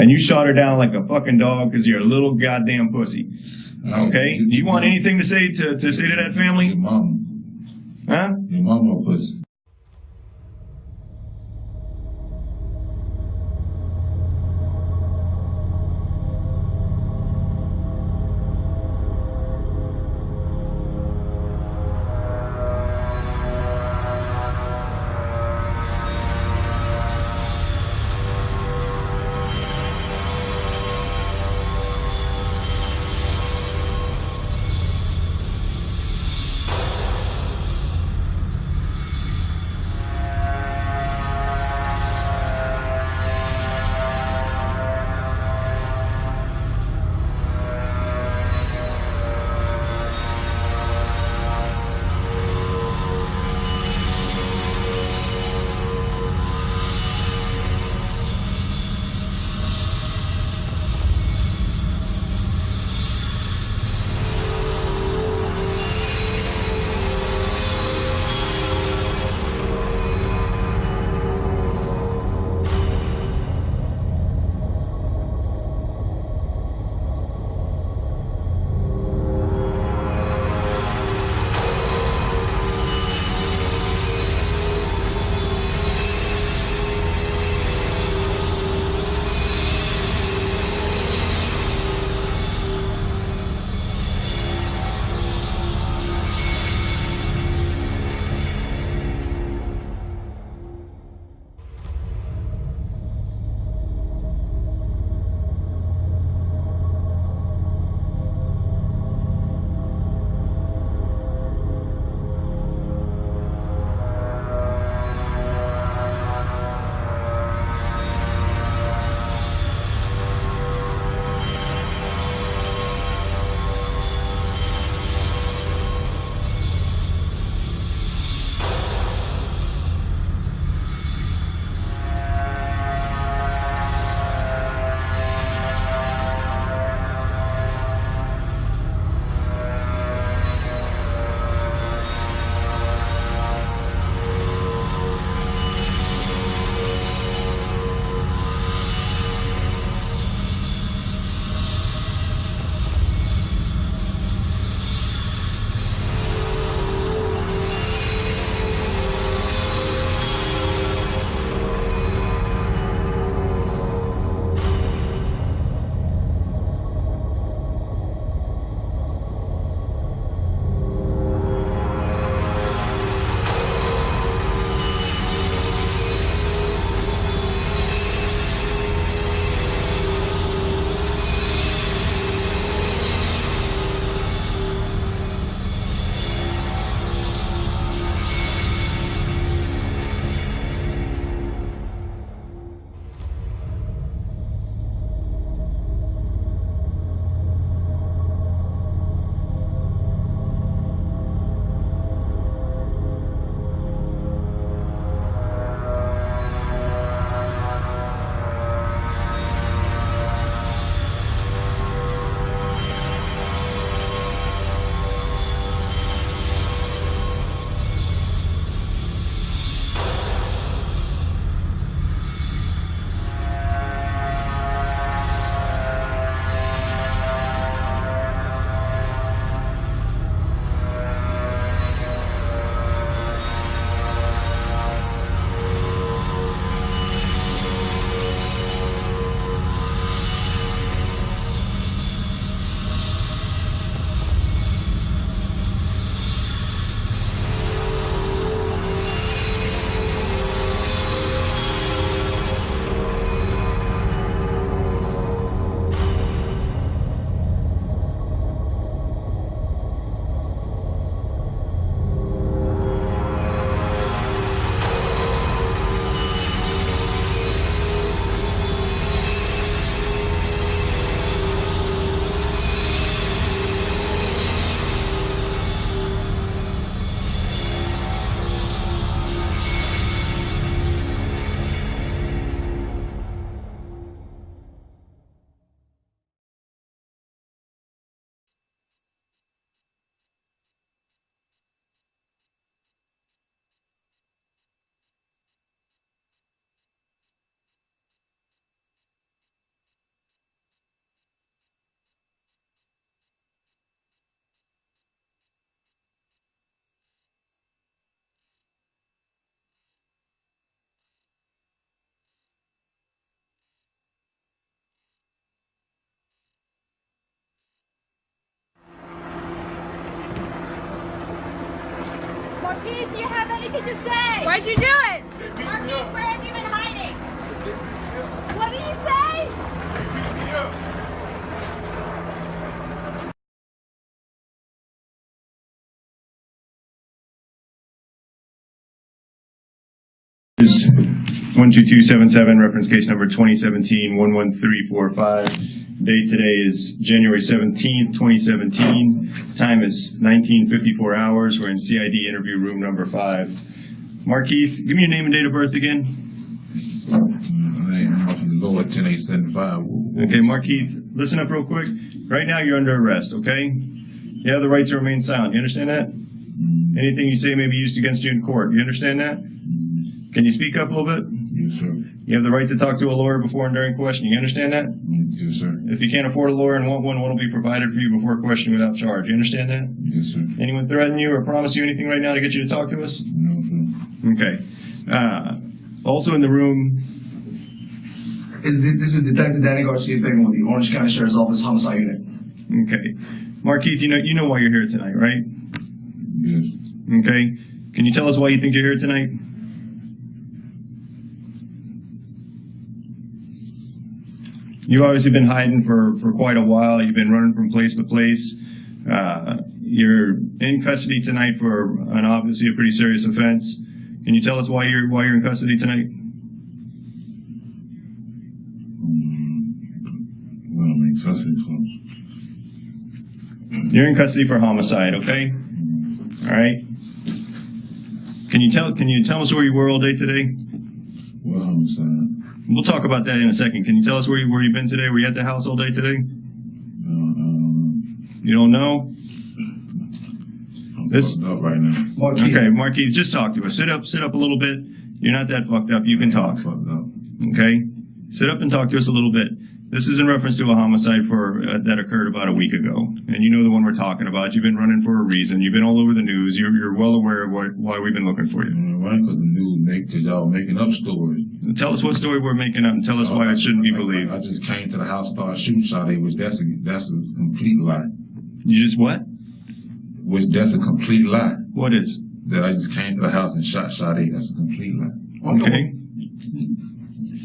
and you shot her down like a fucking dog because you're a little goddamn pussy. Okay? Do you want anything to say to that family? Your mama. Huh? Your mama a pussy. Markeith, do you have anything to say? Why'd you do it? Markeith, where have you been hiding? What did you say? Is 12277, reference case number 2017-11345. Date today is January 17th, 2017. Time is 19:54 hours. We're in CID interview room number 5. Markeith, give me your name and date of birth again. Loyds 10875. Okay, Markeith, listen up real quick. Right now you're under arrest, okay? You have the right to remain silent. You understand that? Anything you say may be used against you in court. You understand that? Can you speak up a little bit? Yes, sir. You have the right to talk to a lawyer before and during questioning. You understand that? Yes, sir. If you can't afford a lawyer and want one will be provided for you before questioning without charge. You understand that? Yes, sir. Anyone threaten you or promise you anything right now to get you to talk to us? No, sir. Okay. Also in the room. This is Detective Danny Garcia Fagan with the Orange County Sheriff's Office Homicide Unit. Okay. Markeith, you know why you're here tonight, right? Yes. Okay. Can you tell us why you think you're here tonight? You've obviously been hiding for quite a while. You've been running from place to place. You're in custody tonight for obviously a pretty serious offense. Can you tell us why you're in custody tonight? Well, I'm in custody for. You're in custody for homicide, okay? All right. Can you tell us where you were all day today? Well, homicide. We'll talk about that in a second. Can you tell us where you've been today? Were you at the house all day today? You don't know? I'm fucked up right now. Okay, Markeith, just talk to us. Sit up a little bit. You're not that fucked up. You can talk. I'm fucked up. Okay? Sit up and talk to us a little bit. This is in reference to a homicide that occurred about a week ago. And you know the one we're talking about. You've been running for a reason. You've been all over the news. You're well aware of why we've been looking for you. I'm running because the news because y'all making up stories. Tell us what story we're making up and tell us why it shouldn't be believed. I just came to the house, started shooting Sade, which that's a complete lie. You just what? Which that's a complete lie. What is? That I just came to the house and shot Sade. That's a complete lie. Okay.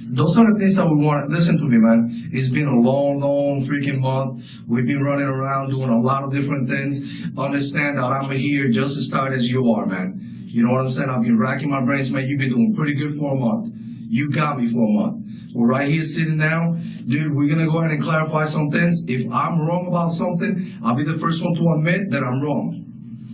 Those are the things that we want. Listen to me, man. It's been a long, long freaking month. We've been running around doing a lot of different things. Understand that I'm here just as tired as you are, man. You know what I'm saying? I've been racking my brains, man. You've been doing pretty good for a month. You got me for a month. We're right here sitting now. Dude, we're going to go ahead and clarify some things. If I'm wrong about something, I'll be the first one to admit that I'm wrong.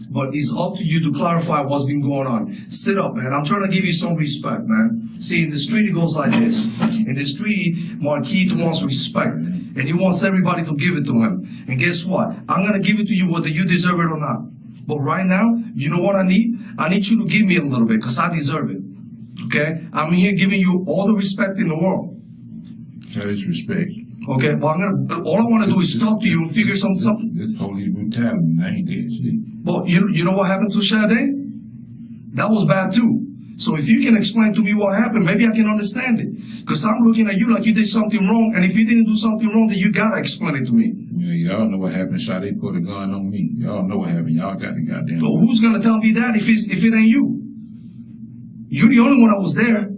But it's up to you to clarify what's been going on. Sit up, man. I'm trying to give you some respect, man. See, in the street, it goes like this. In the street, Markeith wants respect. And he wants everybody to give it to him. And guess what? I'm going to give it to you whether you deserve it or not. But right now, you know what I need? I need you to give me a little bit because I deserve it. Okay? I'm here giving you all the respect in the world. That is respect. Okay? Well, all I want to do is talk to you and figure something. This police brutality, I ain't dead shit. But you know what happened to Sade? That was bad too. So if you can explain to me what happened, maybe I can understand it. Because I'm looking at you like you did something wrong, and if you didn't do something wrong, then you gotta explain it to me. Yeah, y'all know what happened. Sade put a gun on me. Y'all know what happened. Y'all got the goddamn. So who's gonna tell me that if it ain't you? You're the only one that was there.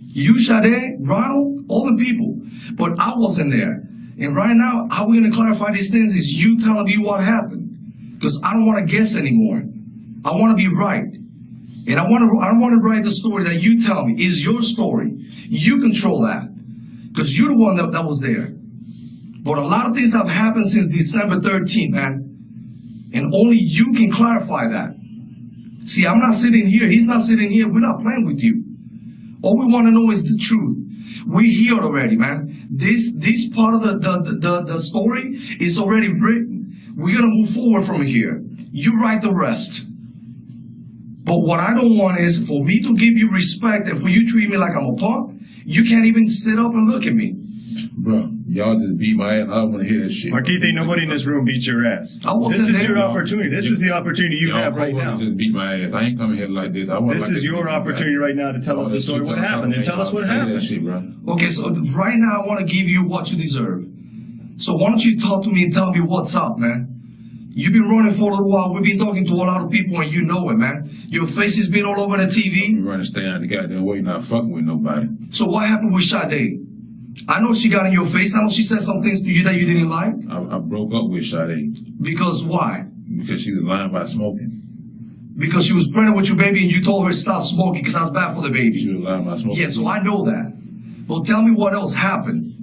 You, Sade, Ronald, all the people. But I wasn't there. And right now, how we're gonna clarify these things is you telling me what happened. Because I don't want to guess anymore. I want to be right. And I don't want to write the story that you tell me is your story. You control that. Because you're the one that was there. But a lot of things have happened since December 13th, man. And only you can clarify that. See, I'm not sitting here. He's not sitting here. We're not playing with you. All we want to know is the truth. We're here already, man. This part of the story is already written. We're going to move forward from here. You write the rest. But what I don't want is for me to give you respect and for you to treat me like I'm a punk. You can't even sit up and look at me. Bro, y'all just beat my ass. I don't want to hear that shit. Markeith, ain't nobody in this room beat your ass. This is your opportunity. This is the opportunity you have right now. Just beat my ass. I ain't coming here like this. This is your opportunity right now to tell us the story. What happened? And tell us what happened. Shit, bro. Okay, so right now I want to give you what you deserve. So why don't you talk to me and tell me what's up, man? You've been running for a little while. We've been talking to a lot of people, and you know it, man. Your face has been all over the TV. You running, stay out the goddamn way, not fucking with nobody. So what happened with Sade? I know she got in your face. I know she said some things to you that you didn't like. I broke up with Sade. Because why? Because she was lying about smoking. Because she was pregnant with your baby and you told her to stop smoking because that's bad for the baby. She was lying about smoking. Yeah, so I know that. But tell me what else happened.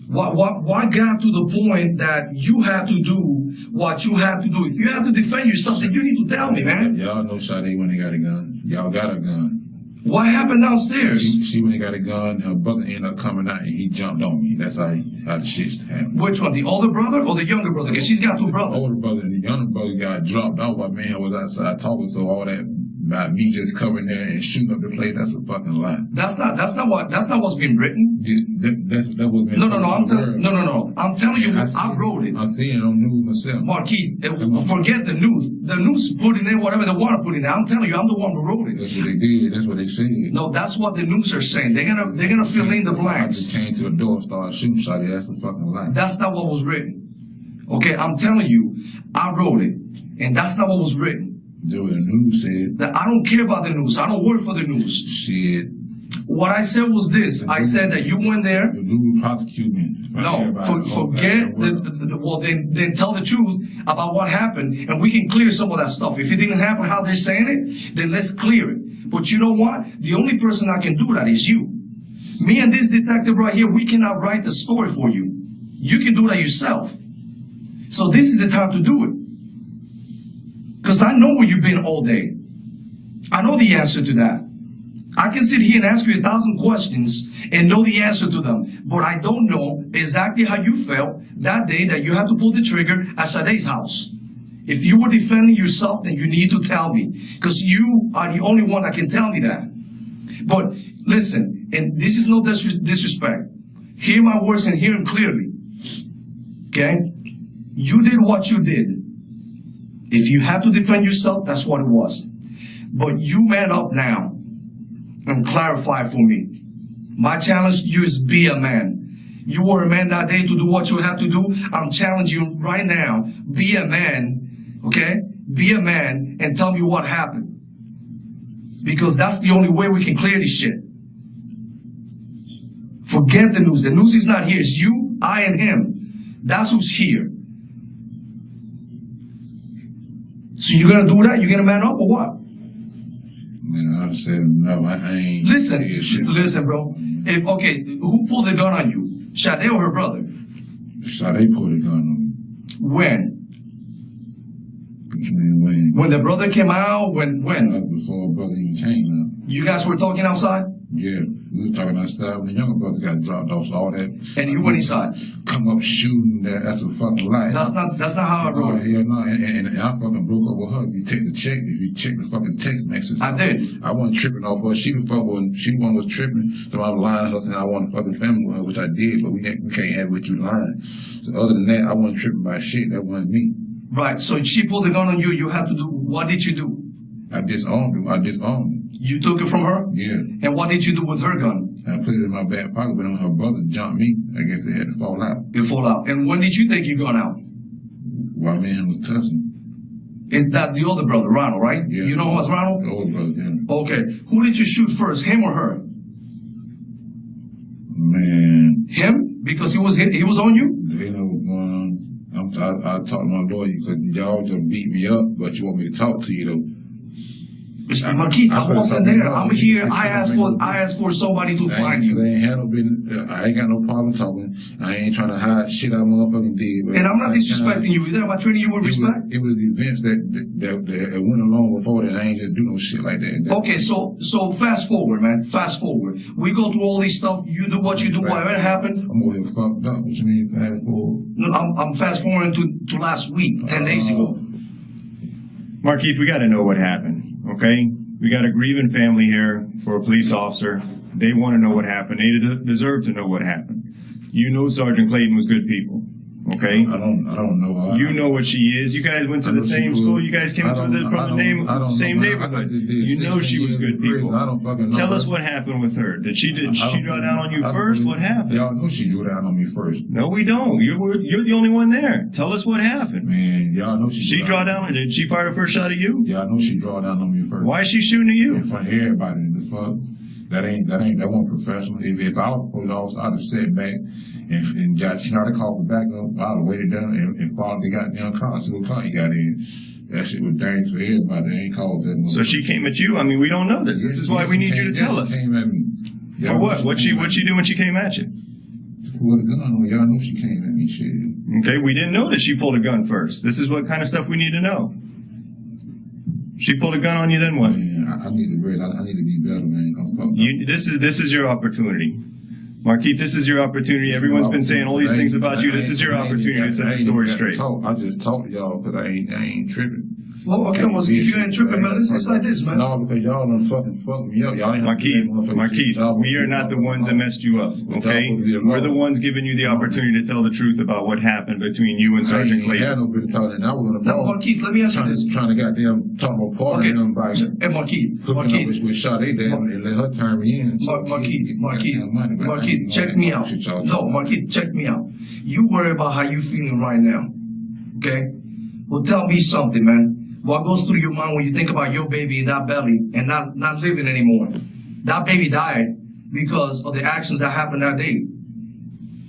What got to the point that you had to do what you had to do? If you had to defend yourself, then you need to tell me, man. Y'all know Sade when they got a gun. Y'all got a gun. What happened downstairs? She when they got a gun, her brother ended up coming out and he jumped on me. That's how the shit happened. Which one, the older brother or the younger brother? Because she's got two brothers. The older brother and the younger brother got dropped out while me and her was outside talking, so all that about me just covering there and shooting up the place, that's a fucking lie. That's not what's been written. That was been I'm telling you, I wrote it. I'm seeing it on news myself. Markeith, forget the news. The news put in there whatever they want to put in there. I'm telling you, I'm the one who wrote it. That's what they did. That's what they said. No, that's what the news are saying. They're gonna fill in the I blanks. just came to the door and started shooting Sade. That's a fucking lie. That's not what was written. Okay, I'm telling you, I wrote it, and that's not what was written. The news said That I don't care about the news. I don't work for the news. shit. What I said was this. I said that you went there. The news prosecute me. No, forget well, then tell the truth about what happened, and we can clear some of that stuff. If it didn't happen how they're saying it, then let's clear it. But you know what? The only person that can do that is you. Me and this detective right here, we cannot write the story for you. You can do that yourself. So this is the time to do it. Because I know where you've been all day. I know the answer to that. I can sit here and ask you 1,000 questions and know the answer to them. But I don't know exactly how you felt that day that you had to pull the trigger at Sade's house. If you were defending yourself, then you need to tell me. Because you are the only one that can tell me that. But listen, and this is no disrespect. Hear my words and hear them clearly. Okay? You did what you did. If you had to defend yourself, that's what it was. But you man up now and clarify for me. My challenge to you is be a man. You were a man that day to do what you had to do. I'm challenging you right now. Be a man, okay? Be a man and tell me what happened. Because that's the only way we can clear this shit. Forget the news. The news is not here. It's you, I, and him. That's who's here. So you're gonna do that? You're gonna man up or what? Man, I said no. I ain't. Listen, bro. Who pulled the gun on you? Sade or her brother? Sade pulled the gun on me. When? What you mean when? When the brother came out? When? Before brother even came out. You guys were talking outside? Yeah, we was talking outside when the younger brother got dropped off. So all that. And you went inside? Come up shooting. That's a fucking lie. That's not how I wrote it. Hell no. And I fucking broke up with her. If you check the fucking text message. I did. I wasn't tripping off her. She the one was tripping. So I was lying to her saying I want a fucking family with her, which I did, but we can't have what you lying. So other than that, I wasn't tripping by shit. That wasn't me. Right. So she pulled the gun on you. You had to do. What did you do? I disarmed her. You took it from her? Yeah. And what did you do with her gun? I put it in my back pocket, but when her brother jumped me, I guess it had to fall out. It fall out. And when did you take your gun out? While me and him was cussing. And that the older brother, Ronald, right? Yeah. You know who was Ronald? The older brother, yeah. Okay. Who did you shoot first, him or her? Man. Him? Because he was on you? They know what's going on. I talked to my lawyer because y'all just beat me up, but you want me to talk to you though. Markeith, I wasn't there. I'm here. I asked for somebody to find you. I ain't got no problem talking. I ain't trying to hide shit I motherfucking did. And I'm not disrespecting you either. Am I treating you with respect? It was events that went along before that. I ain't just do no shit like that. Okay, so fast forward, man. Fast forward. We go through all this stuff. You do what you do. Whatever happened. I'm over here fucked up. What you mean fast forward? No, I'm fast forwarding to last week, 10 days ago. Markeith, we got to know what happened. Okay, we got a grieving family here for a police officer. They want to know what happened. They deserve to know what happened. You know Sergeant Clayton was good people. Okay? I don't know her. You know what she is. You guys went to the same school. You guys came from the same neighborhood. You know she was good people. I don't fucking know. Tell us what happened with her. Did she draw down on you first? What happened? Y'all know she drew down on me first. No, we don't. You're the only one there. Tell us what happened. Man, y'all know she draw down. Did she fire the first shot at you? Yeah, I know she draw down on me first. Why is she shooting at you? In front of everybody. The fuck. That wasn't professional. If I was police officer, I'd have sat back and got Schneider called me back up. I'd have waited down and followed the goddamn car. See what car he got in. That shit was dangerous for everybody. They ain't called that. So she came at you? I mean, we don't know this. This is why we need you to tell us. She came at me. For what? What'd she do when she came at you? Pulled a gun on. Y'all know she came at me. Shit. Okay, we didn't know that she pulled a gun first. This is what kind of stuff we need to know. She pulled a gun on you, then what? Man, I need to realize I need to be better, man. This is your opportunity. Markeith, this is your opportunity. Everyone's been saying all these things about you. This is your opportunity to set the story straight. I just talked to y'all because I ain't tripping. Well, okay, well, if you ain't tripping, man, it's like this, man. No, because y'all done fuck me up. Y'all ain't Markeith, we are not the ones that messed you up, okay? We're the ones giving you the opportunity to tell the truth about what happened between you and Sergeant Clayton. I had no bit of talking. I was gonna no, Markeith, let me ask you this. Trying to goddamn talk about party and them by Hey, Markeith, with Sade down and let her turn me in. Markeith, check me out. No, Markeith, check me out. You worry about how you feeling right now, okay? Well, tell me something, man. What goes through your mind when you think about your baby in that belly and not living anymore? That baby died because of the actions that happened that day.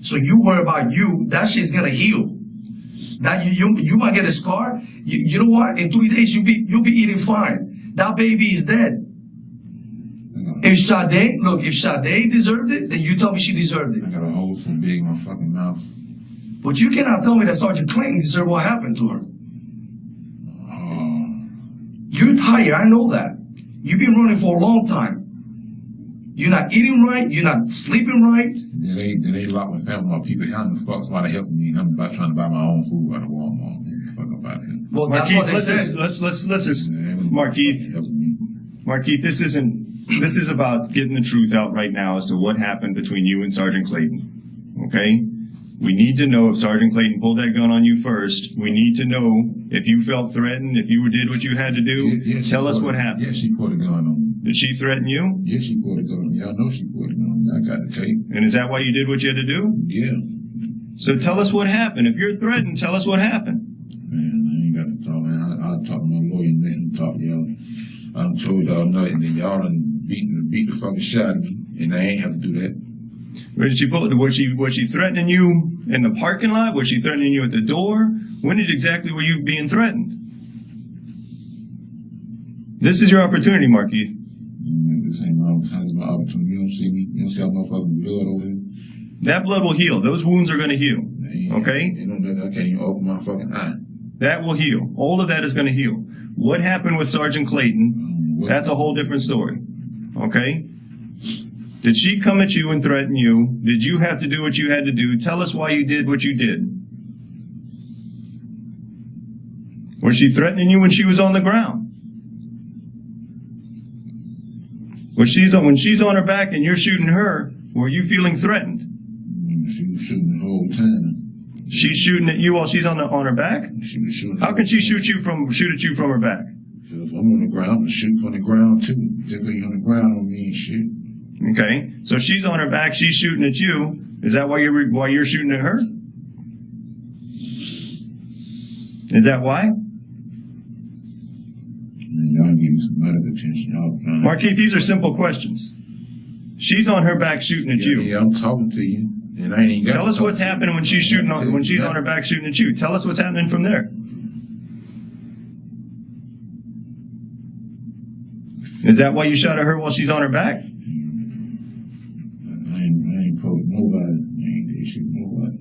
So you worry about you, that shit's gonna heal. That you might get a scar. You know what? In 3 days you'll be eating fine. That baby is dead. If Sade deserved it, then you tell me she deserved it. I got a hole so big in my fucking mouth. But you cannot tell me that Sergeant Clayton deserved what happened to her. You're tired, I know that. You've been running for a long time. You're not eating right, you're not sleeping right. They lock my family up. People, how the fuck somebody helping me? I'm about trying to buy my own food out of Walmart. Fuck up out here. Well, that's what they said. Let's Markeith, this is about getting the truth out right now as to what happened between you and Sergeant Clayton. Okay? We need to know if Sergeant Clayton pulled that gun on you first. We need to know if you felt threatened, if you did what you had to do. Tell us what happened. Yeah, she pulled a gun on me. Did she threaten you? Yeah, she pulled a gun on me. Y'all know she pulled a gun on me. I got the tape. And is that why you did what you had to do? Yeah. So tell us what happened. If you're threatened, tell us what happened. Man, I ain't got to talk, man. I'll talk to my lawyer and let him talk to y'all. I done told y'all nothing, and y'all done beat the fucking shit out of me, and I ain't have to do that. Was she threatening you in the parking lot? Was she threatening you at the door? When exactly were you being threatened? This is your opportunity, Markeith. This ain't my opportunity. You don't see me. You don't see how motherfucking blood over here. That blood will heal. Those wounds are going to heal. Okay? I can't even open my fucking eye. That will heal. All of that is going to heal. What happened with Sergeant Clayton, that's a whole different story. Okay? Did she come at you and threaten you? Did you have to do what you had to do? Tell us why you did what you did. Was she threatening you when she was on the ground? When she's on her back and you're shooting her, were you feeling threatened? She was shooting the whole time. She's shooting at you while she's on her back? She was shooting. How can she shoot at you from her back? I'm on the ground. I'm shoot from the ground too. Typically on the ground on me and shit. Okay, so she's on her back, she's shooting at you. Is that why you're shooting at her? Is that why? Y'all give me some medical attention. Markeith, these are simple questions. She's on her back shooting at you. Yeah, I'm talking to you, and I ain't got. Tell us what's happening when she's on her back shooting at you. Tell us what's happening from there. Is that why you shot at her while she's on her back? I ain't pulling nobody. I ain't shooting nobody.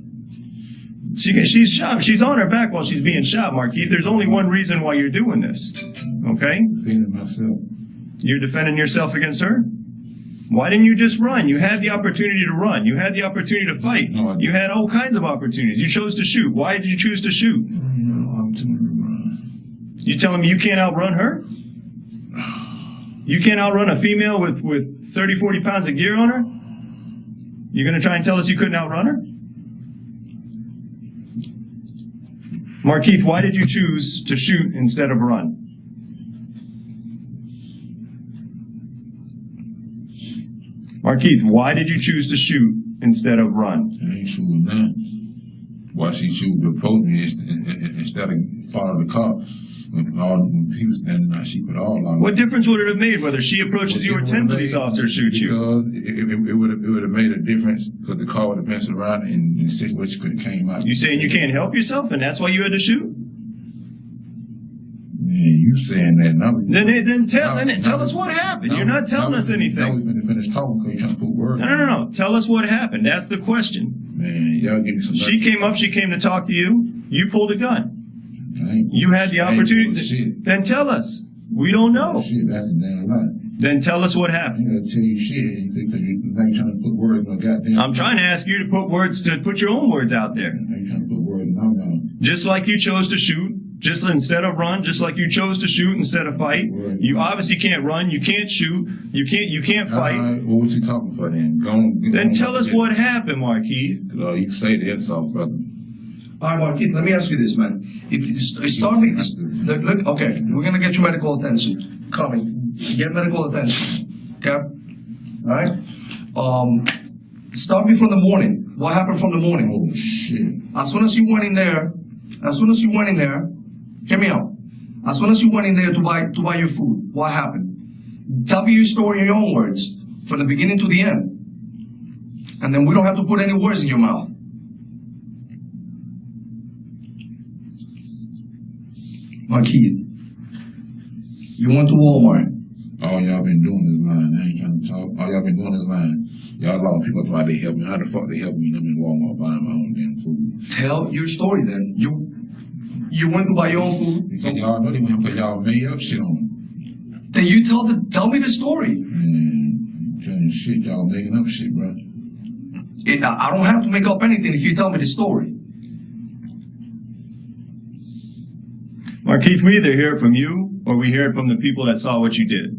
She's shot. She's on her back while she's being shot, Markeith. There's only one reason why you're doing this. Okay? Defending myself. You're defending yourself against her? Why didn't you just run? You had the opportunity to run. You had the opportunity to fight. No, you had all kinds of opportunities. You chose to shoot. Why did you choose to shoot? You telling me you can't outrun her? You can't outrun a female with 30, 40 pounds of gear on her? You're going to try and tell us you couldn't outrun her? Markeith, why did you choose to shoot instead of run? Markeith, why did you choose to shoot instead of run? I ain't shooting that. Why she shoot to approach me instead of follow the car? When people standing there, she put all on. What difference would it have made whether she approaches you or 10 police officers shoot you? Because it would have made a difference because the car would have bounced around and the situation could have came out. You saying you can't help yourself and that's why you had to shoot? Man, you saying that now? Then tell us what happened. You're not telling us anything. Now we finna finish talking because you're trying to put words. No. Tell us what happened. That's the question. Man, y'all give me some. She came up. She came to talk to you. You pulled a gun. You had the opportunity. Then tell us. We don't know. Shit, that's a damn lie. Then tell us what happened. I gotta tell you shit because you're trying to put words in my goddamn. I'm trying to ask you to put your own words out there. You're trying to put words in my mouth. Just like you chose to shoot, just instead of run, just like you chose to shoot instead of fight. You obviously can't run. You can't shoot. You can't fight. What was he talking for then? Then tell us what happened, Markeith. You say the insults, brother. All right, Markeith, let me ask you this, man. If you start me, look, okay, we're gonna get you medical attention. Coming, get medical attention. Okay, all right. Start me from the morning. What happened from the morning? Oh shit! As soon as you went in there, hear me out. As soon as you went in there to buy your food, what happened? Tell me your story in your own words, from the beginning to the end, and then we don't have to put any words in your mouth. Markeith, you went to Walmart. All y'all been doing is lying. I ain't trying to talk. All y'all been doing is lying. Y'all a lot of people thought they helped me. How the fuck they helped me? I'm in Walmart buying my own damn food. Tell your story then. You went to buy your own food. Because y'all know they want to put y'all made up shit on them. Then you tell me the story. Man, telling shit, y'all making up shit, bro. I don't have to make up anything if you tell me the story. Markeith, we either hear it from you or we hear it from the people that saw what you did.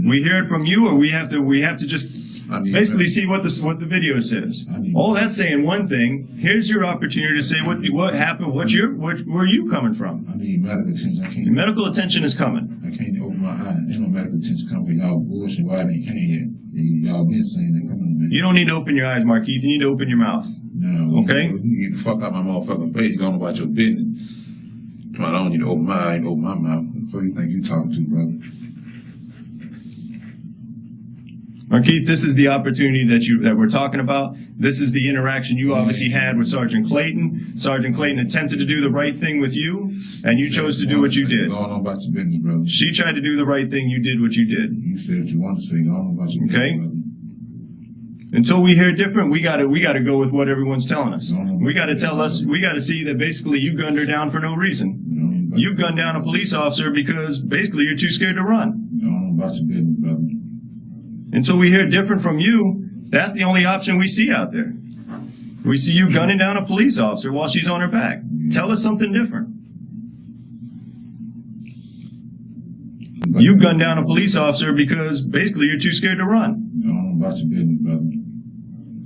We hear it from you, or we have to just basically see what the video says. All that's saying one thing. Here's your opportunity to say what happened. Where are you coming from? I need medical attention. Your medical attention is coming. I can't open my eyes. There's no medical attention coming with y'all bullshit. Why they can't yet? Y'all been saying that. Come on, man. You don't need to open your eyes, Markeith. You need to open your mouth. No. Okay. You get the fuck out my motherfucking face. Going about your business. I don't need to open my eye, open my mouth. So you think you talking to, brother? Markeith, this is the opportunity that we're talking about. This is the interaction you obviously had with Sergeant Clayton. Sergeant Clayton attempted to do the right thing with you, and you chose to do what you did. Go on about your business, brother. She tried to do the right thing. You did what you did. You said you want to say. Go on about your business, brother. Until we hear different, we gotta go with what everyone's telling us. We gotta see that basically you gunned her down for no reason. You gunned down a police officer because basically you're too scared to run. Go on about your business, brother. Until we hear different from you, that's the only option we see out there. We see you gunning down a police officer while she's on her back. Tell us something different. You gunned down a police officer because basically you're too scared to run. Go on about your business, brother.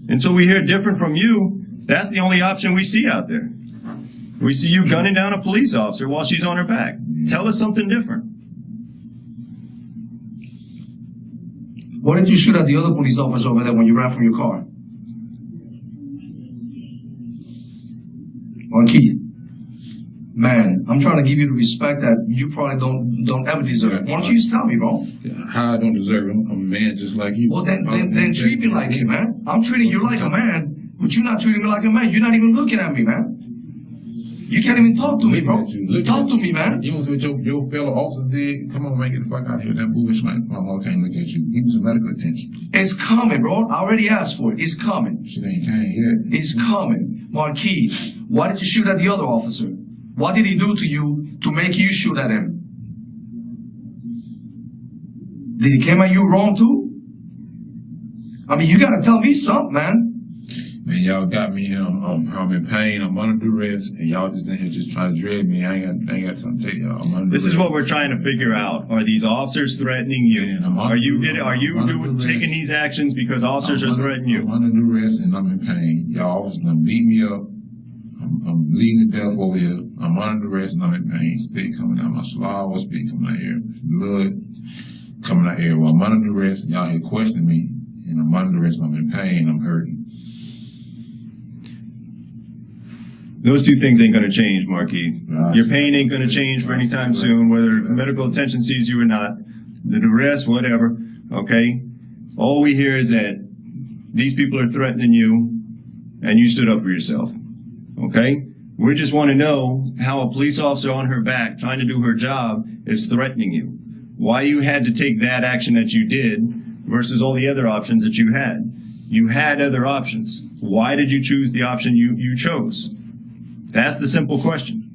Until we hear different from you, that's the only option we see out there. We see you gunning down a police officer while she's on her back. Tell us something different. Why didn't you shoot at the other police officer over there when you ran from your car? Markeith, man, I'm trying to give you the respect that you probably don't ever deserve. Why don't you just tell me, bro? How I don't deserve it? I'm a man just like you. Well, then treat me like it, man. I'm treating you like a man, but you're not treating me like a man. You're not even looking at me, man. You can't even talk to me, bro. Talk to me, man. You want to see what your fellow officers did? Come on, man, get the fuck out of here. That bullshit, man. My mom can't look at you. Give me some medical attention. It's coming, bro. I already asked for it. It's coming. Shit ain't came yet. It's coming. Markeith, why did you shoot at the other officer? What did he do to you to make you shoot at him? Did he come at you wrong too? I mean, you gotta tell me something, man. Man, y'all got me here. I'm in pain. I'm under duress, and y'all just in here just trying to drag me. I ain't got something to tell y'all. I'm under This duress. is what we're trying to figure out. Are these officers threatening you? Man, Are you taking these actions because officers are threatening you? I'm under duress and I'm in pain. Y'all was gonna beat me up. I'm bleeding to death over here. I'm under arrest and I'm in pain. Spit coming out my swallow, spit coming out here. Blood coming out here. Well, I'm under arrest and y'all here questioning me. And I'm under arrest and I'm in pain. I'm hurting. Those two things ain't going to change, Markeith. Your pain ain't going to change for any time soon, whether medical attention sees you or not. The arrest, whatever, okay? All we hear is that these people are threatening you and you stood up for yourself, okay? We just want to know how a police officer on her back trying to do her job is threatening you. Why you had to take that action that you did versus all the other options that you had. You had other options. Why did you choose the option you chose? That's the simple question.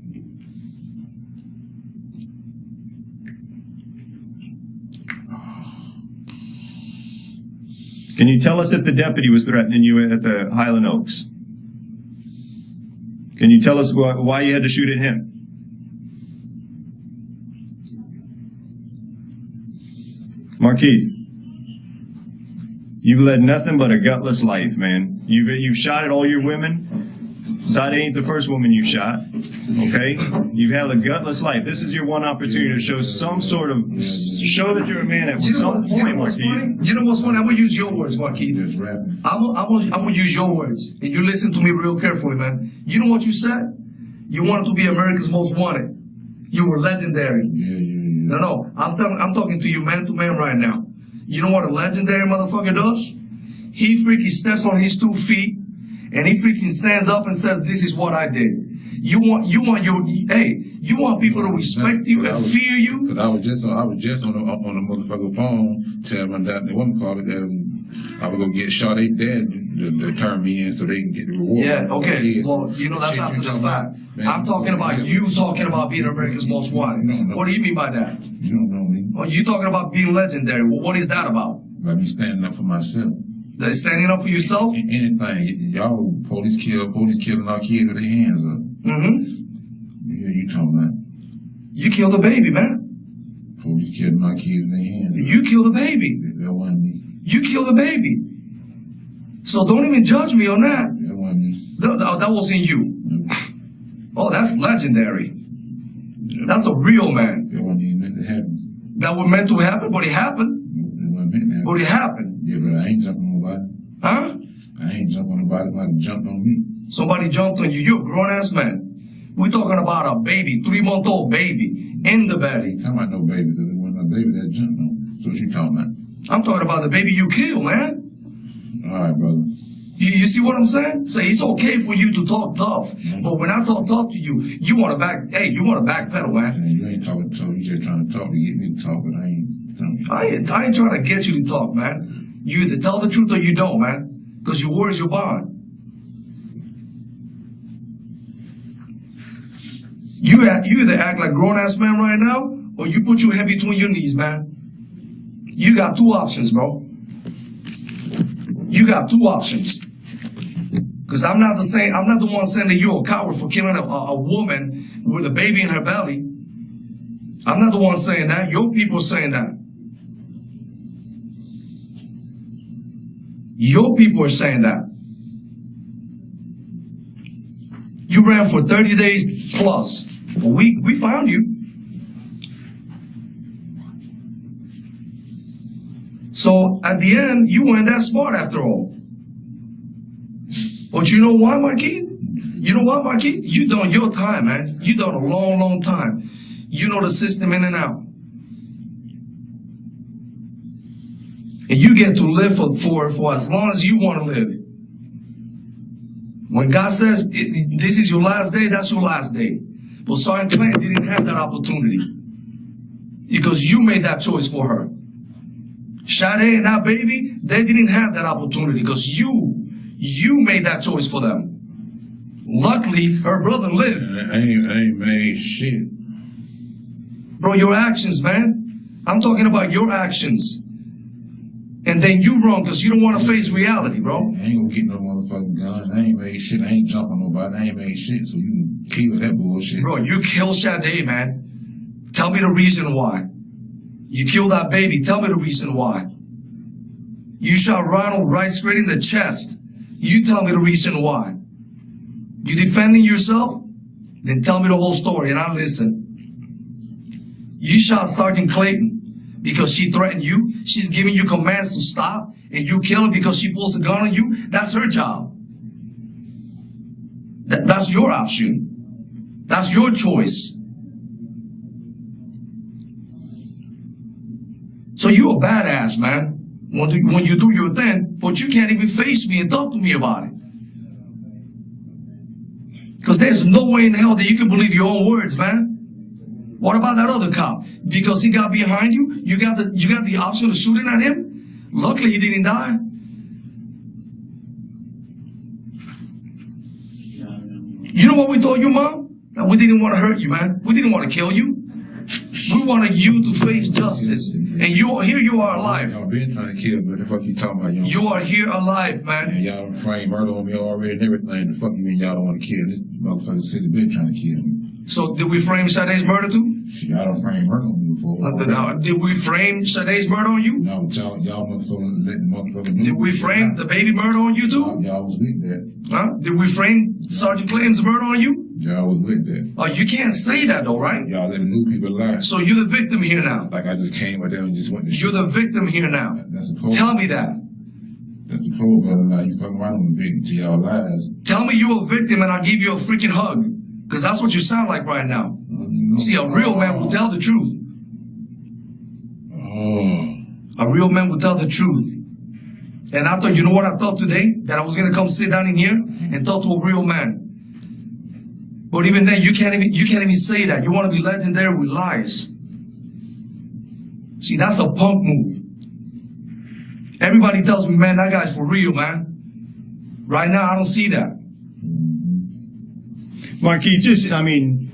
Can you tell us if the deputy was threatening you at the Highland Oaks? Can you tell us why you had to shoot at him? Markeith, you've led nothing but a gutless life, man. You've shot at all your women. Sade ain't the first woman you shot, okay? You've had a gutless life. This is your one opportunity to show some sort of, show that you're a man at some point, Markeith. You know what's funny? I'm going to use your words, Markeith. I'm going to use your words. And you listen to me real carefully, man. You know what you said? You wanted to be America's Most Wanted. You were legendary. No. I'm talking to you man to man right now. You know what a legendary motherfucker does? He freaking steps on his 2 feet and he freaking stands up and says, "This is what I did." You want people to respect you and fear you. Because I was just on the motherfucking phone telling my dad, the woman called it, that I would go get Sade dad to turn me in so they can get the reward. Yeah, okay. Well, you know, that's after the fact. I'm talking about you talking about being America's Most Wanted. What do you mean by that? You don't know me. Well, you talking about being legendary. Well, what is that about? Like me standing up for myself. They're standing up for yourself? Anything. Y'all police killing our kids with their hands up. Mm-hmm. Yeah, you talking about? You killed a baby, man. Police killing my kids with their hands up. You killed a baby. That wasn't me. You killed a baby. So don't even judge me on that. That wasn't me. That wasn't you. No. Oh, that's legendary. Yeah. That's a real man. That wasn't even meant to happen. That was meant to happen, but it happened. That wasn't meant to happen. But it happened. Yeah, but I ain't jumping on nobody. Huh? I ain't jumping on nobody. Somebody jumped on me. Somebody jumped on you. You're a grown-ass man. We're talking about a baby, 3-month-old baby, in the belly. I'm talking about no baby, because it wasn't no baby that jumped on me. So what you talking about? I'm talking about the baby you killed, man. All right, brother. You see what I'm saying? Say it's okay for you to talk tough, but when I talk tough to you, you want to backpedal, man. You ain't talking tough. You just trying to talk to get me to talk, but I ain't trying to get you to talk, man. You either tell the truth or you don't, man. Because your word is your bond. You either act like grown-ass man right now, or you put your head between your knees, man. You got 2 options, bro. You got 2 options. Because I'm not the one saying that you're a coward for killing a woman with a baby in her belly. I'm not the one saying that. Your people are saying that. Your people are saying that. You ran for 30 days plus. We found you. So at the end, you weren't that smart after all. But you know why, Markeith? You know what, Markeith? You done your time, man. You done a long, long time. You know the system in and out. And you get to live for as long as you want to live. When God says, this is your last day, that's your last day. But Sergeant Clayton didn't have that opportunity. Because you made that choice for her. Sade and that baby, they didn't have that opportunity because you made that choice for them. Luckily, her brother lived. I ain't made shit. Bro, your actions, man. I'm talking about your actions. And then you wrong because you don't want to face reality, bro. I ain't gonna get no motherfucking gun. I ain't made shit. I ain't jumping nobody. I ain't made shit. So you can kill that bullshit. Bro, you killed Sade, man. Tell me the reason why. You killed that baby. Tell me the reason why. You shot Ronald right straight in the chest. You tell me the reason why. You defending yourself? Then tell me the whole story and I'll listen. You shot Sergeant Clayton because she threatened you. She's giving you commands to stop and you kill her because she pulls a gun on you. That's her job. That's your option. That's your choice. So you're a badass, man, when you do your thing, but you can't even face me and talk to me about it. Because there's no way in hell that you can believe your own words, man. What about that other cop? Because he got behind you, you got the option of shooting at him? Luckily he didn't die. You know what we told you, Mom? That we didn't want to hurt you, man. We didn't want to kill you. We wanted you to face justice. And here you are alive. Y'all been trying to kill me. What the fuck you talking about? You are here alive, man. And y'all frame murder on me already and everything. The fuck you mean y'all don't want to kill? This motherfucker said he been trying to kill me. So did we frame Sade's murder too? Y'all don't frame murder on me before. Did we frame Sade's murder on you? No, y'all motherfucker let the motherfucker know. Did we frame the baby murder on you too? Y'all was with that. Huh? Did we frame Sergeant Clayton's murder on you? Y'all was with that. Oh, you can't say that though, right? Y'all letting new people lie. So you're the victim here now. Like I just came out there and just went to You're the victim here now. That's a cold. Tell me that. That's the cold brother lie. You talking about I'm a victim to y'all lies. Tell me you're a victim and I'll give you a freaking hug. Because that's what you sound like right now. See, a real man will tell the truth. A real man will tell the truth. And I thought, you know what I thought today? That I was going to come sit down in here and talk to a real man. But even then, you can't even say that. You want to be legendary with lies. See, that's a punk move. Everybody tells me, man, that guy's for real, man. Right now, I don't see that. Markeith, just, I mean,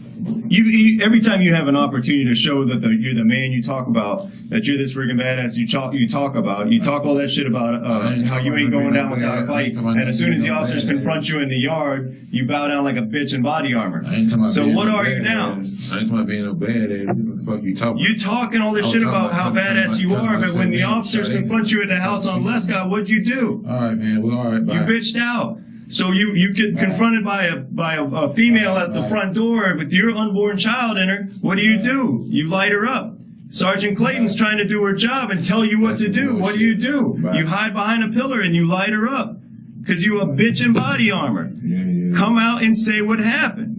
you every time you have an opportunity to show that you're the man you talk about, that you're this freaking badass you talk all that shit about how you ain't going down without a fight, and as soon as the officers confront you in the yard, you bow down like a bitch in body armor. So what are you now? I ain't talking about being no badass. What the fuck you talking about? You talking all this shit about how badass you are, but when the officers confront you at the house on Lescott, what'd you do? All right, man. Well, all right, bye. You bitched out. So you get confronted by a female at the front door with your unborn child in her. What do? You light her up. Sergeant Clayton's trying to do her job and tell you what to do. What do? You hide behind a pillar and you light her up because you a bitch in body armor. Come out and say what happened.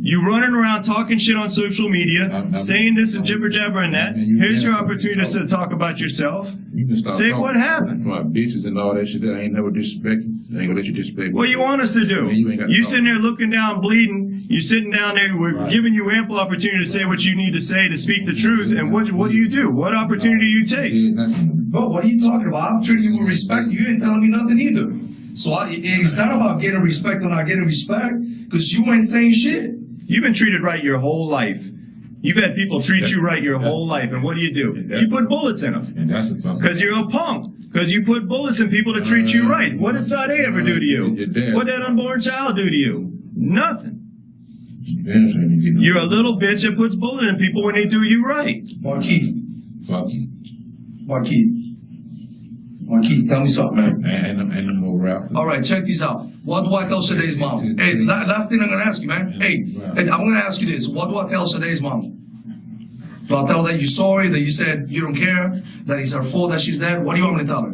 You running around talking shit on social media, saying this and jibber jabber and that. Here's your opportunity to talk about yourself. Say what happened. My bitches and all that shit that I ain't never disrespected. I ain't gonna let you disrespect me. What you want us to do? You sitting there looking down, bleeding. You sitting down there. We're giving you ample opportunity to say what you need to say, to speak the truth. And what do you do? What opportunity do you take? Bro, what are you talking about? I'm treating you with respect. You ain't telling me nothing either. So it's not about getting respect or not getting respect, because you ain't saying shit. You've been treated right your whole life. You've had people treat you right your whole life, and what do? You put bullets in them. And that's the stuff. Because you're a punk. Because you put bullets in people to treat you right. What did Sade ever do to you? What did that unborn child do to you? Nothing. You're a little bitch that puts bullets in people when they do you right. Markeith. Fuck you. Markeith, tell me something, man. And more rap. All right, check this out. What do I tell Sade's mom? Hey, last thing I'm going to ask you, man. Hey, I'm going to ask you this. What do I tell Sade's mom? Do I tell her that you're sorry, that you said you don't care, that it's her fault that she's dead? What do you want me to tell her?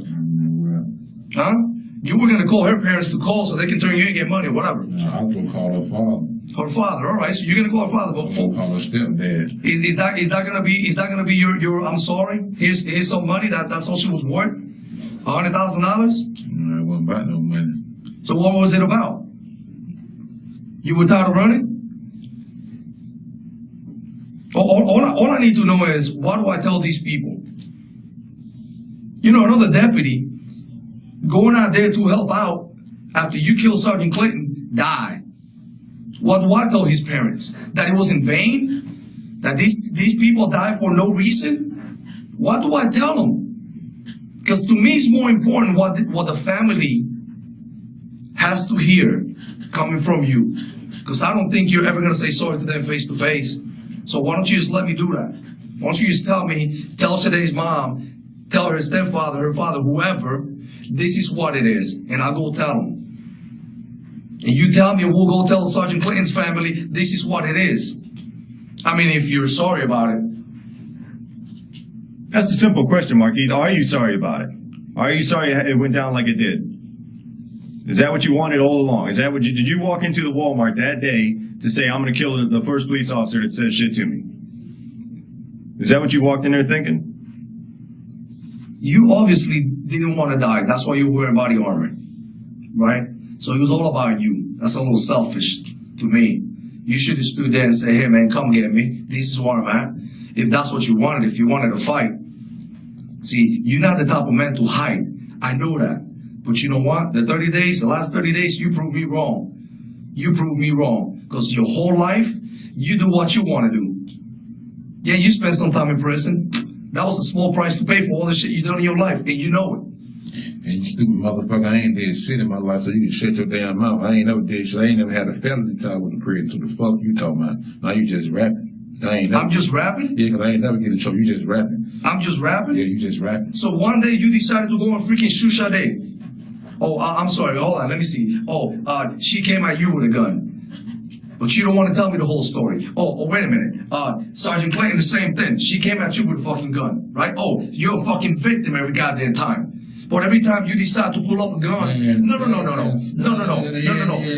Huh? You were going to call her parents to call so they can turn you in and get money or whatever. I was going to call her father. Her father, all right. So you're going to call her father. But I'm going to call her stepdad. Is that going to be your I'm sorry? Here's some money, that's all she was worth? $100,000? No, it wasn't about no money. So what was it about? You were tired of running? All I need to know is, what do I tell these people? You know, another deputy going out there to help out after you kill Sergeant Clayton die. What do I tell his parents? That it was in vain? That these people died for no reason? What do I tell them? Because to me, it's more important what the family has to hear coming from you. Because I don't think you're ever going to say sorry to them face to face. So why don't you just let me do that? Why don't you just tell Sade's mom, tell her stepfather, her father, whoever, this is what it is. And I'll go tell them. And you tell me we'll go tell Sergeant Clayton's family this is what it is. I mean, if you're sorry about it. That's a simple question, Markeith. Are you sorry about it? Are you sorry it went down like it did? Is that what you wanted all along? Is that what did you walk into the Walmart that day to say, I'm going to kill the first police officer that says shit to me? Is that what you walked in there thinking? You obviously didn't want to die. That's why you were wearing body armor, right? So it was all about you. That's a little selfish to me. You should have stood there and say, hey man, come get me. This is where I'm at. If that's what you wanted, if you wanted to fight. See, you're not the type of man to hide. I know that. But you know what? The last 30 days, you proved me wrong. You proved me wrong. Because your whole life, you do what you want to do. Yeah, you spent some time in prison. That was a small price to pay for all the shit you done in your life, and you know it. And you stupid motherfucker, I ain't did shit in my life, so you can shut your damn mouth. I ain't never did shit. I ain't never had a felony time with the prison. So the fuck you talking about? Now you just rapping. I'm just rapping? Yeah, because I ain't never get in trouble. You just rapping. I'm just rapping? Yeah, you just rapping. So one day you decided to go and freaking shoot Sade. Oh, I'm sorry. Hold on. Let me see. Oh, she came at you with a gun. But you don't want to tell me the whole story. Oh, wait a minute. Sergeant Clayton, the same thing. She came at you with a fucking gun, right? Oh, you're a fucking victim every goddamn time. But every time you decide to pull up a gun, no.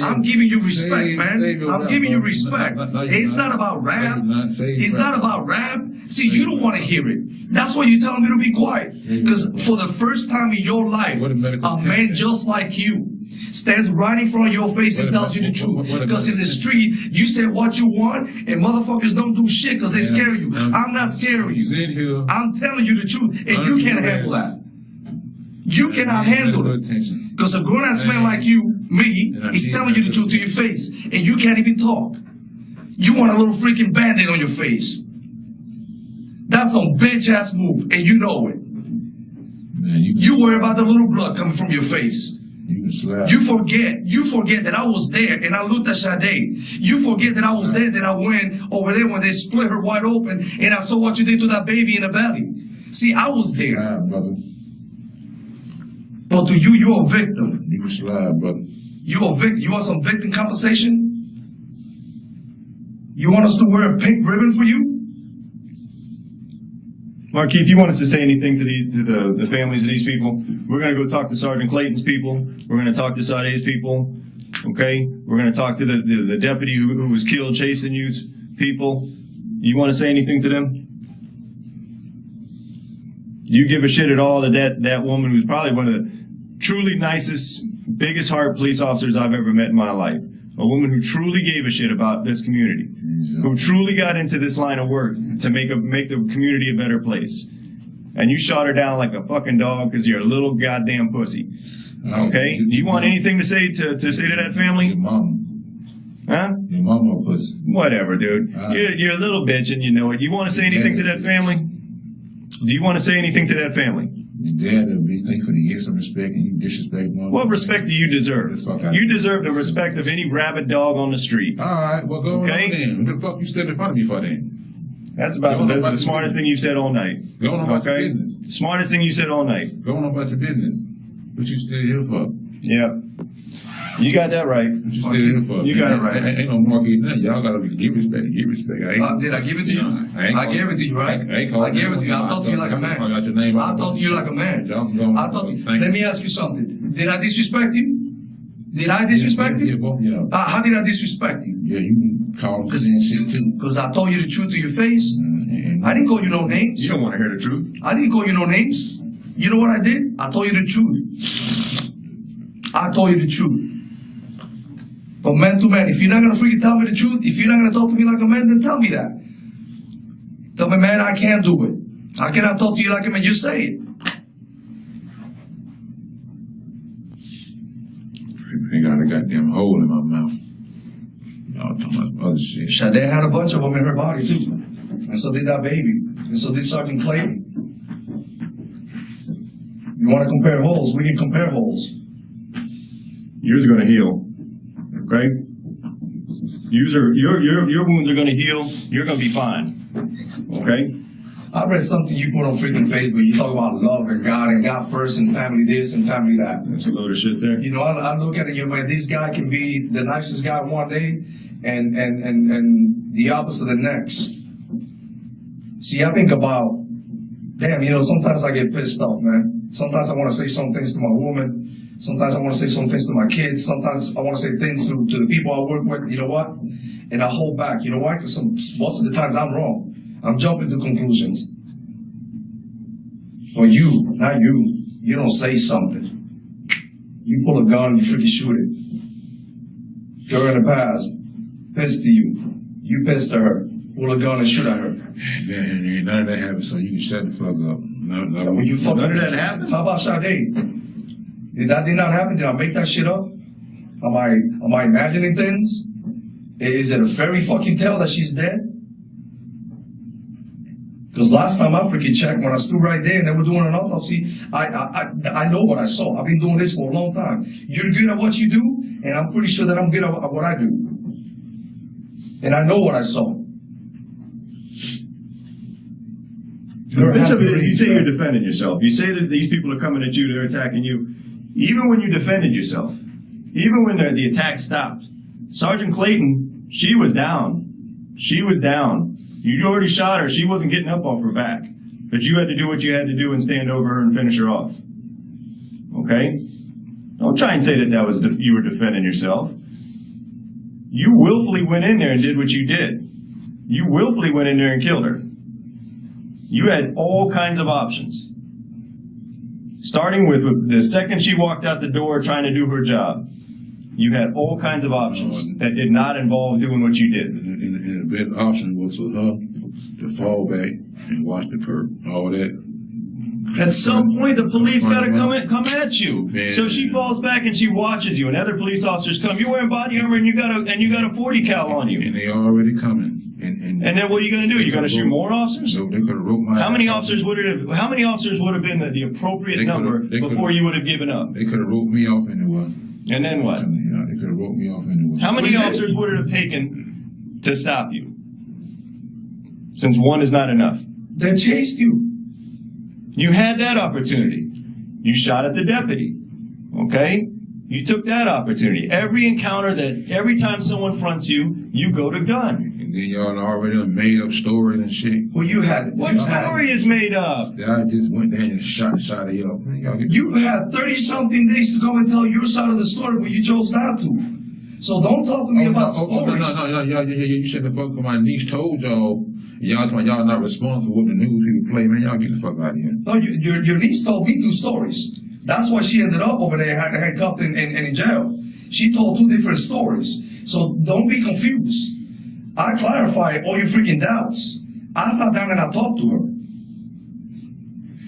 I'm giving you respect, man. I'm giving you respect. It's not about rap. It's not about rap. See, you don't want to hear it. That's why you're telling me to be quiet. Because for the first time in your life, a man just like you stands right in front of your face and tells you the truth. Because in the street, you say what you want, and motherfuckers don't do shit because they scare you. I'm not scaring you. I'm telling you the truth, and you can't handle that. You cannot handle it. Because a grown-ass man like you, me, is telling you the truth to your face, and you can't even talk. You want a little freaking Band-Aid on your face. That's some bitch-ass move, and you know it. You worry about the little blood coming from your face. You forget that I was there and I looked at Sade. You forget that I was there, that I went over there when they split her wide open and I saw what you did to that baby in the belly. See, I was there. But to you, you're a victim. You can slide, brother. You're a victim. You want some victim compensation? You want us to wear a pink ribbon for you? Markeith, you want us to say anything to the families of these people? We're going to go talk to Sergeant Clayton's people. We're going to talk to Sade's people. Okay? We're going to talk to the deputy who was killed chasing you's people. You want to say anything to them? You give a shit at all to that woman who's probably one of the truly nicest, biggest heart police officers I've ever met in my life. A woman who truly gave a shit about this community, who truly got into this line of work to make the community a better place. And you shot her down like a fucking dog because you're a little goddamn pussy. Okay? Do you want anything to say to that family? Your mama. Huh? Your mama a pussy. Whatever, dude. You're a little bitch and you know it. You want to say anything to that family? Do you want to say anything to that family? Your dad would be thankful to get some respect and you disrespect one. What respect do you deserve? You deserve the respect of any rabid dog on the street. All right, well, go on then. What the fuck you stood in front of me for then? That's about the smartest thing you've said all night. Go on about your business. Smartest thing you said all night. Go on about your business. What you still here for? Yeah. You got that right. What you still here for? You got it right. Ain't no Markeith nothing. Y'all gotta give respect to give respect. Did I give it to you? I gave it to you, right? I gave it to you. I talked to you like a man. I got your name. I talked to you like a man. Let me ask you something. Did I disrespect you? Did I disrespect you? Yeah, both of y'all. How did I disrespect you? Yeah, you called us saying shit too. Because I told you the truth to your face. I didn't call you no names. You don't want to hear the truth. I didn't call you no names. You know what I did? I told you the truth. I told you the truth. But man to man, if you're not going to freaking tell me the truth, if you're not going to talk to me like a man, then tell me that. Tell me, man, I can't do it. I cannot talk to you like a man. Just say it. I got a goddamn hole in my mouth. Y'all talking about other shit. Sade had a bunch of them in her body too. And so did that baby. And so did Sergeant Clayton. You want to compare holes? We can compare holes. Yours are going to heal. Okay? Your wounds are going to heal. You're going to be fine. Okay? I read something you put on freaking Facebook. You talk about love and God first and family this and family that. That's a load of shit there. You know, I look at it, you know, man, this guy can be the nicest guy one day and the opposite the next. See, I think about, damn, you know, sometimes I get pissed off, man. Sometimes I want to say some things to my woman. Sometimes I want to say some things to my kids. Sometimes I want to say things to the people I work with. You know what? And I hold back. You know why? Because most of the times I'm wrong. I'm jumping to conclusions. But you, not you, you don't say something. You pull a gun, you freaking shoot it. Girl in the past, pissed to you. You pissed to her. Pull a gun and shoot at her. Man, none of that happened, so you can shut the fuck up. None of that happened? How about Sade? Did not happen? Did I make that shit up? Am I imagining things? Is it a fairy fucking tale that she's dead? Because last time I freaking checked, when I stood right there and they were doing an autopsy, I know what I saw. I've been doing this for a long time. You're good at what you do, and I'm pretty sure that I'm good at what I do. And I know what I saw. The bitch of it is, you say you're defending yourself. You say that these people are coming at you, they're attacking you. Even when you defended yourself, even when the attack stopped, Sergeant Clayton, she was down. She was down. You already shot her. She wasn't getting up off her back. But you had to do what you had to do and stand over her and finish her off. Okay? Don't try and say that was you were defending yourself. You willfully went in there and did what you did. You willfully went in there and killed her. You had all kinds of options. Starting with the second she walked out the door trying to do her job. You had all kinds of options that did not involve doing what you did. And the best option was for her to fall back and watch the perp, all that. At some point, the police got to come at you. Man. So she falls back and she watches you, and other police officers come. You're wearing body armor, and you got a 40 cal on you. And they already coming. And then what are you going to do? You got to shoot more officers? So they could have wrote my. How many officers would have been the appropriate number before you would have given up? They could have wrote me off anyway. And then what? Yeah, they could have wrote me off anyway. How many officers would it have taken to stop you? Since one is not enough. They chased you. You had that opportunity. You shot at the deputy. Okay? You took that opportunity. Every encounter every time someone fronts you, you go to gun. And then y'all already made up stories and shit. Well, you had. What story is made up? That I just went there and shot it up. You had 30-something days to come and tell your side of the story, but you chose not to. So don't talk to me about stories. No, you shut the fuck up. My niece told y'all, y'all not responsible for what the news people play, man. Y'all get the fuck out of here. No, your niece told me 2 stories. That's why she ended up over there handcuffed and in jail. She told 2 different stories. So don't be confused. I clarified all your freaking doubts. I sat down and I talked to her.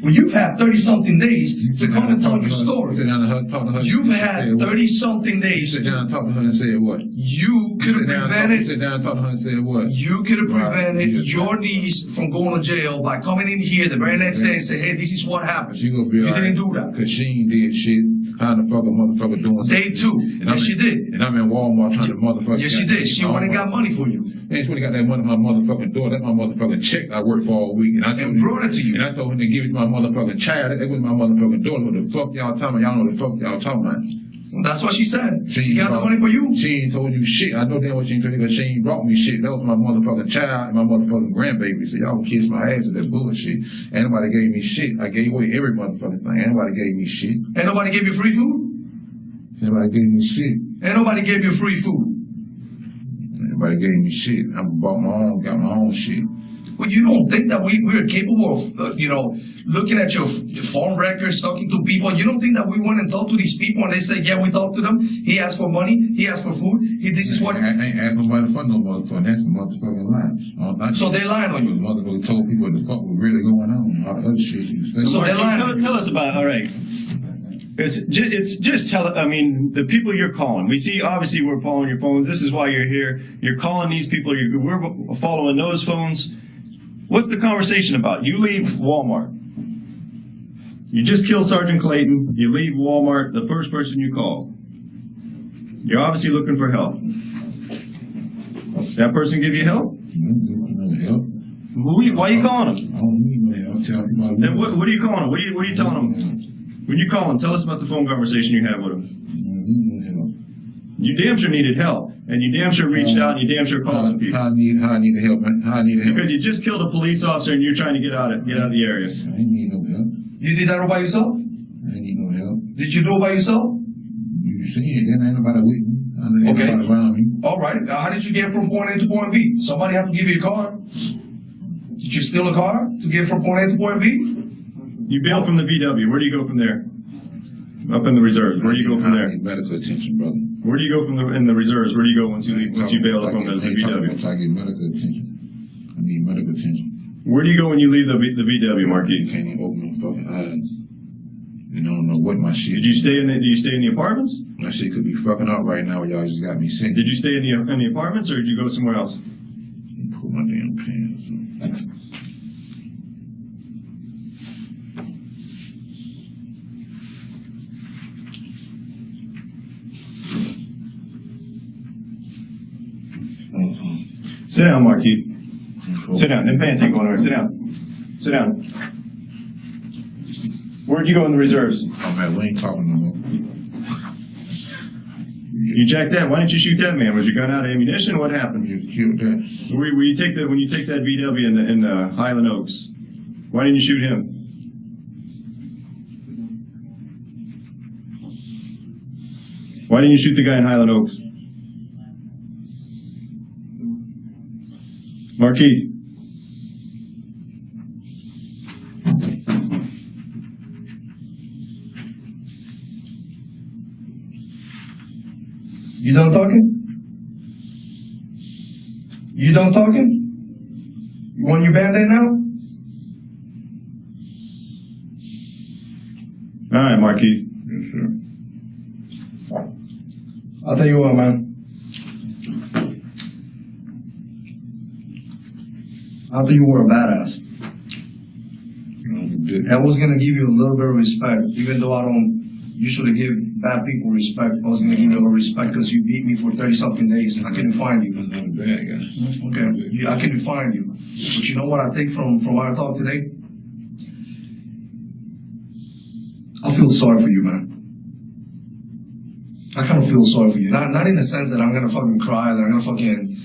Well, you've had 30-something days to come and tell your story. Sit down and talk to her. You've had 30-something days. Sit down and talk to her and say what? You could have prevented. Sit down and talk to her and say what? You could have prevented your niece from going to jail by coming in here the very next day and say, "Hey, this is what happened." She gonna be you didn't do that. Cause she ain't did shit. How the fuck a motherfucker doing something? Day 2. And she did. And I'm in Walmart trying to motherfucker. Yes, she did. She went and got money for you. And she went and got that money from my motherfucking door. That's my motherfucking check I worked for all week. And I brought it to you. And I told him to give it to my motherfucking child. That was my motherfucking door. What the fuck y'all talking about? Y'all know what the fuck y'all talking about. That's what she said. She got the money for you? She ain't told you shit. I know damn what she ain't told you because she ain't brought me shit. That was my motherfucking child and my motherfucking grandbaby. So y'all can kiss my ass with that bullshit. Ain't nobody gave me shit. I gave away every motherfucking thing. Ain't nobody gave me shit. Ain't nobody gave you free food? Ain't nobody gave me shit. Ain't nobody gave you free food? Ain't nobody gave me shit. I bought my own, got my own shit. Well, you don't think that we're capable of, looking at your phone records, talking to people? You don't think that we went and talked to these people and they say, yeah, we talked to them. He asked for money. He asked for food. This is what. I ain't asked nobody for no motherfucker. That's the motherfucking lie. So they lied on you. The motherfucker told people what the fuck was really going on. All the other shit you said. So they lied. Tell us about it. All right. It's just the people you're calling. We see, obviously, we're following your phones. This is why you're here. You're calling these people. We're following those phones. What's the conversation about? You leave Walmart. You just killed Sergeant Clayton. You leave Walmart, the first person you call. You're obviously looking for help. That person give you help? Looking for help. Why are you calling him? I don't need no help. I'm telling you about Then what are you calling him? What are you telling him? When you call him, tell us about the phone conversation you had with him. You damn sure needed help, and you damn sure reached out, and you damn sure called some people. How I need the help, man. How I need the help. Because you just killed a police officer, and you're trying to get out of the area. I ain't need no help. You did that all by yourself? I ain't need no help. Did you do it by yourself? You see it, then ain't nobody with me. Ain't nobody around me. All right. How did you get from point A to point B? Somebody had to give you a car. Did you steal a car to get from point A to point B? You bailed from the VW. Where do you go from there? Up in the reserves. Where do you go from there? I need medical attention, brother. Where do you go from in the reserves? Where do you go once you bail from the VW? Once I get medical attention. I need medical attention. Where do you go when you leave the VW, Markeith? Can't even open my fucking eyes. And I don't know what my shit. Did you stay in the apartments? My shit could be fucking up right now. Y'all just got me sick. Did you stay in the apartments, or did you go somewhere else? Pull my damn pants. Sit down, Markeith. Sit down. Them pants ain't going anywhere. Sit down. Sit down. Where'd you go in the reserves? Oh man, we ain't talking no more. You checked that. Why didn't you shoot that man? Was your gun out of ammunition? What happened? You killed that. When you take that VW in the Highland Oaks, why didn't you shoot him? Why didn't you shoot the guy in Highland Oaks? Markeith. You done talking? You done talking? You want your Band-Aid now? All right, Markeith. Yes, sir. I'll tell you what, man. I thought you were a badass. I was gonna give you a little bit of respect, even though I don't usually give bad people respect. I was gonna give you a little respect because you beat me for 30-something days. I couldn't find you. I'm not a bad guy. Okay, I couldn't find you. But you know what I take from our talk today? I feel sorry for you, man. I kind of feel sorry for you. Not in the sense that I'm gonna fucking cry, that I'm gonna fucking,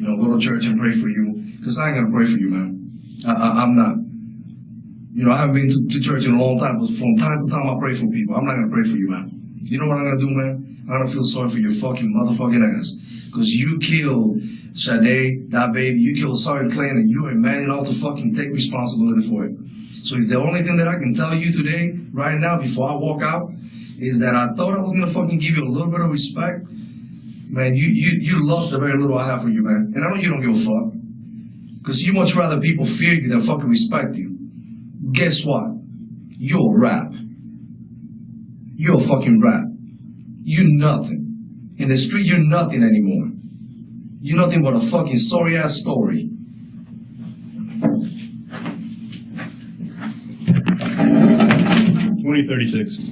go to church and pray for you. Because I ain't gonna pray for you, man. I'm not. I haven't been to church in a long time, but from time to time I pray for people. I'm not gonna pray for you, man. You know what I'm gonna do, man? I'm gonna feel sorry for your fucking motherfucking ass. Because you killed Sade, that baby, you killed Sade Clayton, and you are man enough to fucking take responsibility for it. So if the only thing that I can tell you today, right now, before I walk out, is that I thought I was gonna fucking give you a little bit of respect. Man, you lost the very little I have for you, man. And I know you don't give a fuck. Because you much rather people fear you than fucking respect you. Guess what? You're a rat. You're a fucking rat. You're nothing. In the street, you're nothing anymore. You're nothing but a fucking sorry-ass story. 2036.